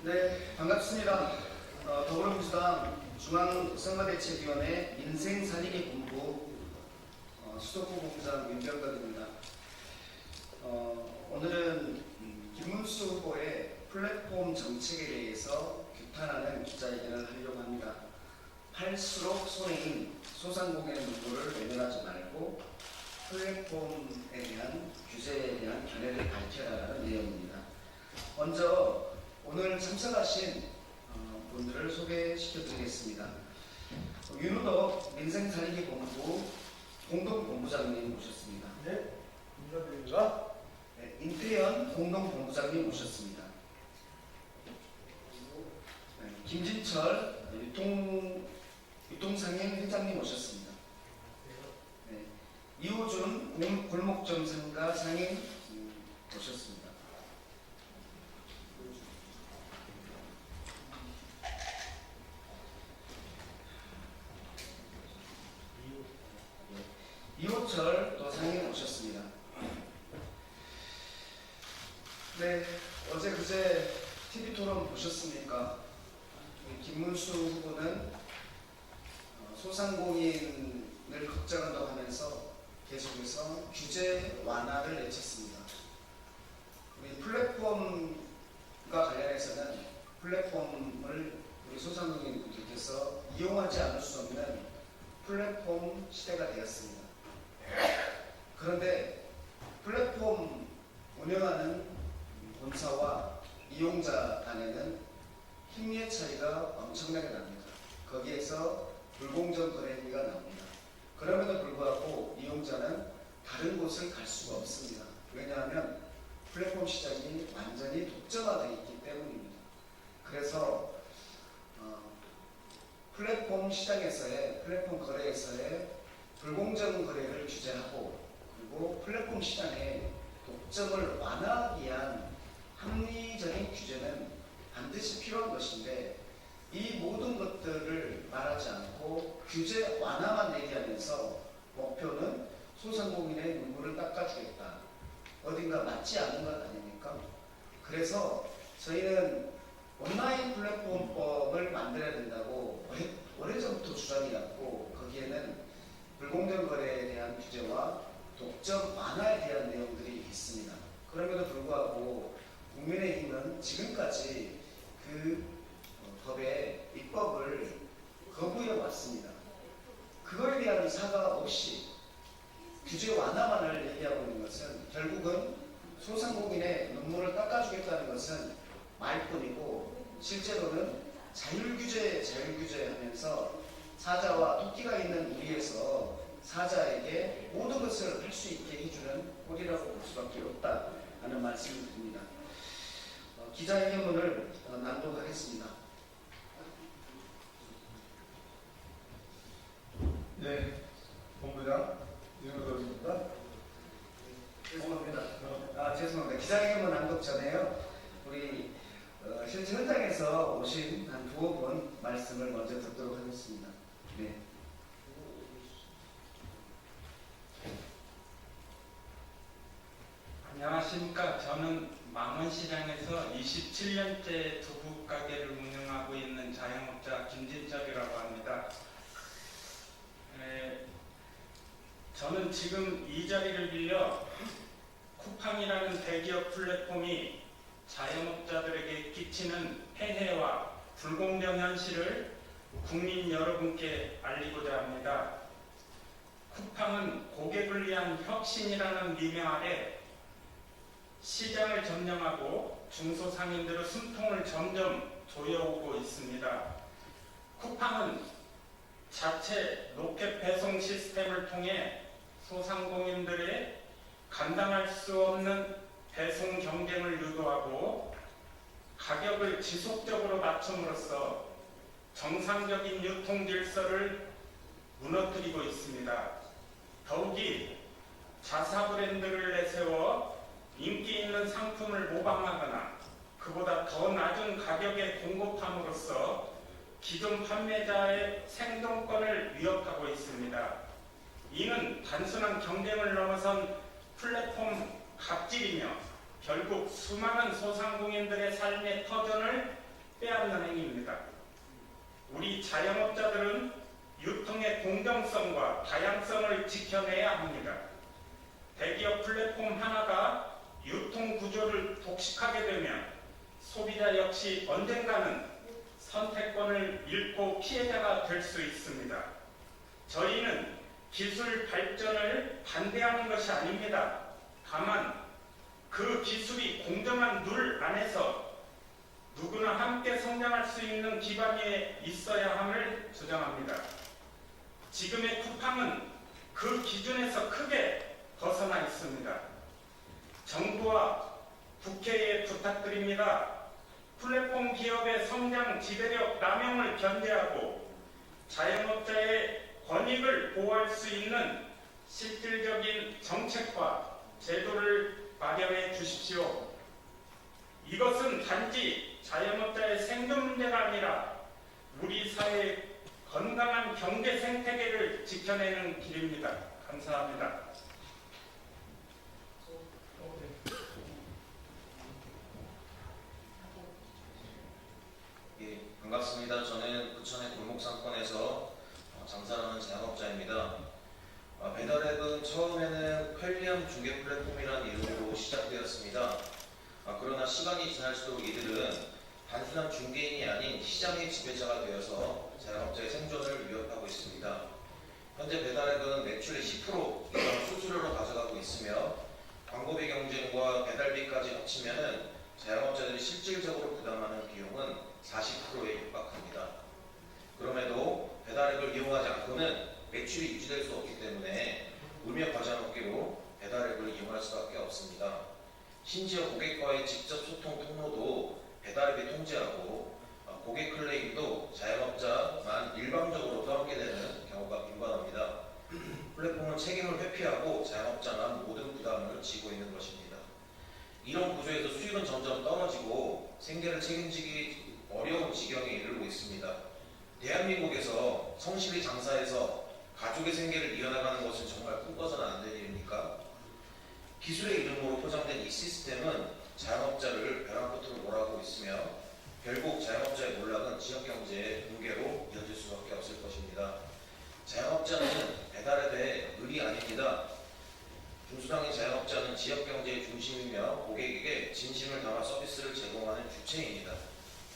네, 반갑습니다. 더불어민주당 중앙선거대책위원회 민생살리기 본부 수석부 본부장 윤병덕입니다. 오늘은 김문수 후보의 플랫폼 정책에 대해서 규탄하는 기자회견을 하려고 합니다. 할수록 손해인 소상공인의 눈물을 외면하지 말고 플랫폼에 대한 규제에 대한 견해를 밝혀라라는 내용입니다. 먼저 오늘 참석하신 분들을 소개시켜드리겠습니다. 윤우덕 민생살리기 본부 공동본부장님 모셨습니다. 네, 인사드립니다. 네, 임태현 공동본부장님 모셨습니다. 네, 김진철 유통상인 회장님 모셨습니다. 네, 이호준 골목점 상가 상인 모셨습니다. 이호철 또 상인 오셨습니다. 네, 어제 그제 TV토론 보셨습니까? 김문수 후보는 소상공인을 걱정한다고 하면서 계속해서 규제 완화를 내쳤습니다. 우리 플랫폼과 관련해서는 플랫폼을 우리 소상공인분들께서 이용하지 않을 수 없는 플랫폼 시대가 되었습니다. 그런데 플랫폼 운영하는 본사와 이용자 간에는 힘의 차이가 엄청나게 납니다. 거기에서 불공정 거래 행위가 나옵니다. 그럼에도 불구하고 이용자는 다른 곳을 갈 수가 없습니다. 왜냐하면 플랫폼 시장이 완전히 독점화되어 있기 때문입니다. 그래서 플랫폼 시장에서의 플랫폼 거래에서의 불공정 거래를 규제하고 그리고 플랫폼 시장의 독점을 완화하기 위한 합리적인 규제는 반드시 필요한 것인데 이 모든 것들을 말하지 않고 규제 완화만 얘기하면서 목표는 소상공인의 눈물을 닦아주겠다. 어딘가 맞지 않는 것 아닙니까? 그래서 저희는 온라인 플랫폼법을 만들어야 된다고 오래전부터 주장해왔고 거기에는 불공정 거래에 대한 규제와 독점 완화에 대한 내용들이 있습니다. 그럼에도 불구하고 국민의힘은 지금까지 그 법의 입법을 거부해 왔습니다. 그거에 대한 사과 없이 규제 완화만을 얘기하고 있는 것은 결국은 소상공인의 눈물을 닦아주겠다는 것은 말뿐이고 실제로는 자율규제 하면서 사자와 토끼가 있는 우리에서 사자에게 모든 것을 할 수 있게 해주는 꼴이라고 볼 수밖에 없다 하는 말씀을 드립니다. 기자회견문을 낭독하겠습니다. 네, 본부장 윤호덕입니다. 죄송합니다. 기자회견문 낭독 전에요. 우리 실제 현장에서 오신 한 두어 분 말씀을 먼저 듣도록 하겠습니다. 네. 안녕하십니까. 저는 망원시장에서 27년째 두부 가게를 운영하고 있는 자영업자 김진철이라고 합니다. 저는 지금 이 자리를 빌려 쿠팡이라는 대기업 플랫폼이 자영업자들에게 끼치는 폐해와 불공정 현실을 국민 여러분께 알리고자 합니다. 쿠팡은 고객을 위한 혁신이라는 미명 아래 시장을 점령하고 중소상인들의 숨통을 점점 조여오고 있습니다. 쿠팡은 자체 로켓 배송 시스템을 통해 소상공인들의 감당할 수 없는 배송 경쟁을 유도하고 가격을 지속적으로 낮춤으로써 정상적인 유통 질서를 무너뜨리고 있습니다. 더욱이 자사 브랜드를 내세워 인기 있는 상품을 모방하거나 그보다 더 낮은 가격에 공급함으로써 기존 판매자의 생존권을 위협하고 있습니다. 이는 단순한 경쟁을 넘어선 플랫폼 갑질이며 결국 수많은 소상공인들의 삶의 터전을 빼앗는 행위입니다. 우리 자영업자들은 유통의 공정성과 다양성을 지켜내야 합니다. 대기업 플랫폼 하나가 유통 구조를 독식하게 되면 소비자 역시 언젠가는 선택권을 잃고 피해자가 될 수 있습니다. 저희는 기술 발전을 반대하는 것이 아닙니다. 다만 그 기술이 공정한 룰 안에서 누구나 함께 성장할 수 있는 기반에 있어야 함을 주장합니다. 지금의 쿠팡은 그 기준에서 크게 벗어나 있습니다. 정부와 국회에 부탁드립니다. 플랫폼 기업의 성장 지배력 남용을 견제하고 자영업자의 권익을 보호할 수 있는 실질적인 정책과 제도를 마련해 주십시오. 이것은 단지 자영업자의 생존 문제가 아니라 우리 사회의 건강한 경제 생태계를 지켜내는 길입니다. 감사합니다. 예, 반갑습니다. 저는 부천의 골목상권에서 장사하는 자영업자입니다. 배달앱은 처음에는 편리함 중개 플랫폼이라는 이름으로 시작되었습니다. 그러나 시간이 지날수록 이들은 단순한 중개인이 아닌 시장의 지배자가 되어서 자영업자의 생존을 위협하고 있습니다. 현재 배달앱은 매출의 10% 이상 수수료로 가져가고 있으며 광고비 경쟁과 배달비까지 합치면 자영업자들이 실질적으로 부담하는 비용은 40%에 육박합니다. 그럼에도 배달앱을 이용하지 않고는 매출이 유지될 수 없기 때문에 울며 과자 먹기로 배달앱을 이용할 수밖에 없습니다. 심지어 고객과의 직접 소통 통로도 배달앱이 통제하고 고객 클레임도 자영업자만 일방적으로 떠안게 되는 경우가 빈번합니다. 플랫폼은 책임을 회피하고 자영업자만 모든 부담을 지고 있는 것입니다. 이런 구조에서 수익은 점점 떨어지고 생계를 책임지기 어려운 지경에 이르고 있습니다. 대한민국에서 성실히 장사해서 가족의 생계를 이어나가는 것은 정말 꿈꿔서는 안 될 일입니까? 기술의 이름으로 포장된 이 시스템은 자영업자를 벼랑 끝으로 몰아가고 있으며 결국 자영업자의 몰락은 지역경제의 붕괴로 이어질 수밖에 없을 것입니다. 자영업자는 배달앱의 을이 아닙니다. 중소상인 자영업자는 지역경제의 중심이며 고객에게 진심을 담아 서비스를 제공하는 주체입니다.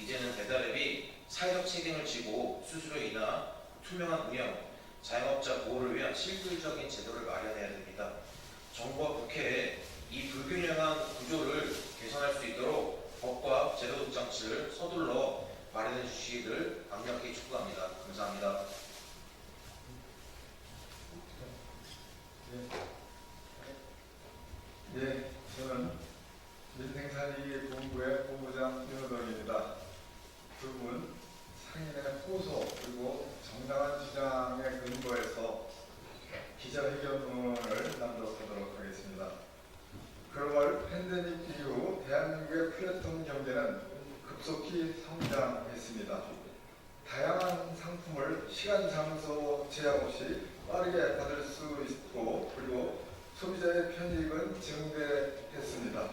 이제는 배달앱이 사회적 책임을 지고 수수료이나 투명한 운영, 자영업자 보호를 위한 실질적인 제도를 마련해야 됩니다. 정부와 국회에 이 불균형한 구조를 개선할 수 있도록 법과 제도적 장치를 서둘러 마련해 주시기를 강력히 촉구합니다. 감사합니다. 예, 저는 민생산업본부의 본부장 윤호덕입니다. 두 분 상인의 호소 그리고 정당한 주장에 근거해서 기자회견문을 낭독하도록 하겠습니다. 글로벌 팬데믹 이후 대한민국의 플랫폼 경제는 급속히 성장했습니다. 다양한 상품을 시간, 장소 제한 없이 빠르게 받을 수 있고 그리고 소비자의 편익은 증대했습니다.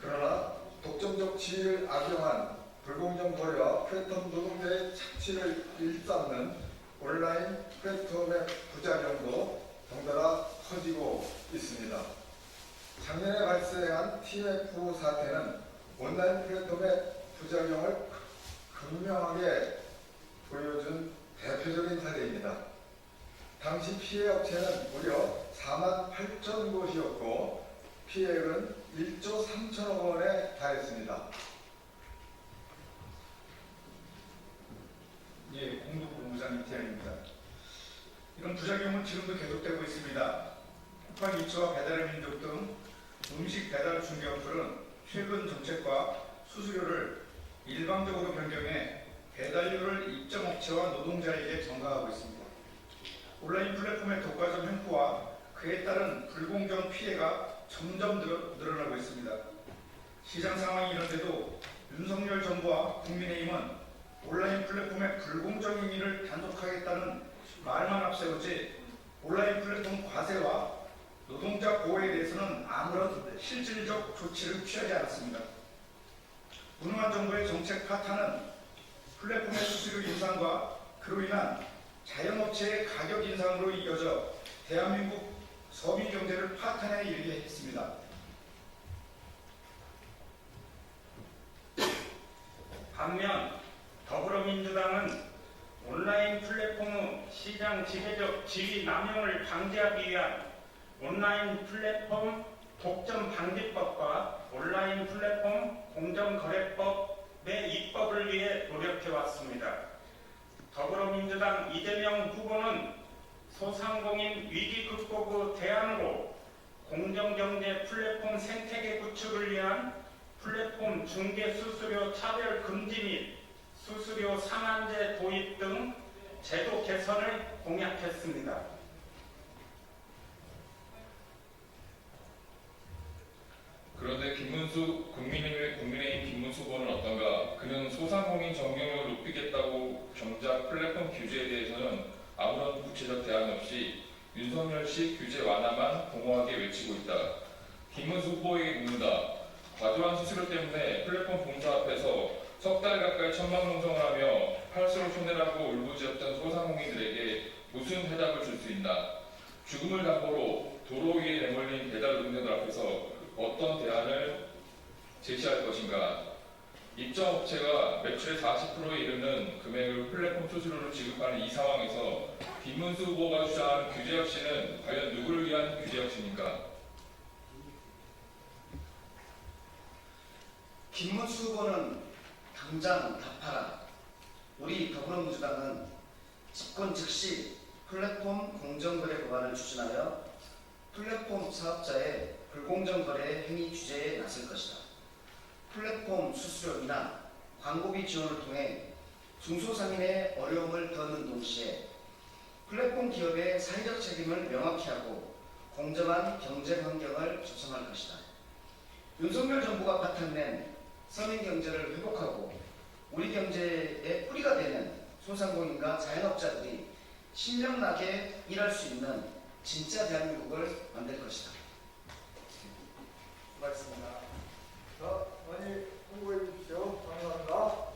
그러나 독점적 지위를 악용한 불공정 거래와 플랫폼 노동자의 착취를 일삼는 온라인 플랫폼의 부작용도 덩달아 커지고 있습니다. 작년에 발생한 TF 사태는 온라인 플랫폼의 부작용을 극명하게 보여준 대표적인 사례입니다. 당시 피해 업체는 무려 4만 8천 곳이었고 피해액은 1조 3천억 원에 달했습니다. 예, 공동본부장 이태양입니다. 이런 부작용은 지금도 계속되고 있습니다. 쿠팡 이츠와 배달의 민족 등 음식 배달 중개 어플은 최근 정책과 수수료를 일방적으로 변경해 배달료를 입점 업체와 노동자에게 전가하고 있습니다. 온라인 플랫폼의 독과점 횡포와 그에 따른 불공정 피해가 점점 늘어나고 있습니다. 시장 상황이 이런데도 윤석열 정부와 국민의힘은 온라인 플랫폼의 불공정 행위를 단속하겠다는 말만 앞세우지 온라인 플랫폼 과세와 노동자 보호에 대해서는 아무런 실질적 조치를 취하지 않았습니다. 무능한 정부의 정책 파탄은 플랫폼의 수수료 인상과 그로 인한 자영업체의 가격 인상으로 이어져 대한민국 서민 경제를 파탄에 이르게 했습니다. 반면 더불어민주당은 온라인 플랫폼의 시장 지배적 지위 남용을 방지하기 위한 온라인 플랫폼 독점 방지법과 온라인 플랫폼 공정거래법의 입법을 위해 노력해왔습니다. 더불어민주당 이재명 후보는 소상공인 위기 극복의 대안으로 공정경제 플랫폼 생태계 구축을 위한 플랫폼 중개 수수료 차별 금지 및 수수료 상한제 도입 등 제도 개선을 공약했습니다. 그런데 국민의힘 김문수 후보는 어떤가? 그는 소상공인 정경력을 높이겠다고 정작 플랫폼 규제에 대해서는 아무런 구체적 대안 없이 윤석열식 규제 완화만 공허하게 외치고 있다. 김문수 후보에게 묻는다. 과도한 수수료 때문에 플랫폼 본사 앞에서 석 달 가까이 천막농성을 하며 팔수록 손해라고 울부짖었던 소상공인들에게 무슨 해답을 줄 수 있나? 죽음을 담보로 도로 위에 내몰린 배달 노동자들 앞에서 어떤 대안을 제시할 것인가? 입점 업체가 매출의 40%에 이르는 금액을 플랫폼 수수료로 지급하는 이 상황에서 김문수 후보가 주장한 규제 혁신은 과연 누구를 위한 규제 혁신인가? 김문수 후보는 당장 답하라. 우리 더불어민주당은 집권 즉시 플랫폼 공정거래 법안을 추진하여 플랫폼 사업자의 불공정 거래 행위 규제에 나설 것이다. 플랫폼 수수료 인하, 광고비 지원을 통해 중소상인의 어려움을 덜는 동시에 플랫폼 기업의 사회적 책임을 명확히 하고 공정한 경쟁 환경을 조성할 것이다. 윤석열 정부가 바탕낸 서민 경제를 회복하고 우리 경제의 뿌리가 되는 소상공인과 자영업자들이 신명나게 일할 수 있는 진짜 대한민국을 만들 것이다. 고맙습니다. 자, 많이 홍보해 주십시오. 감사합니다.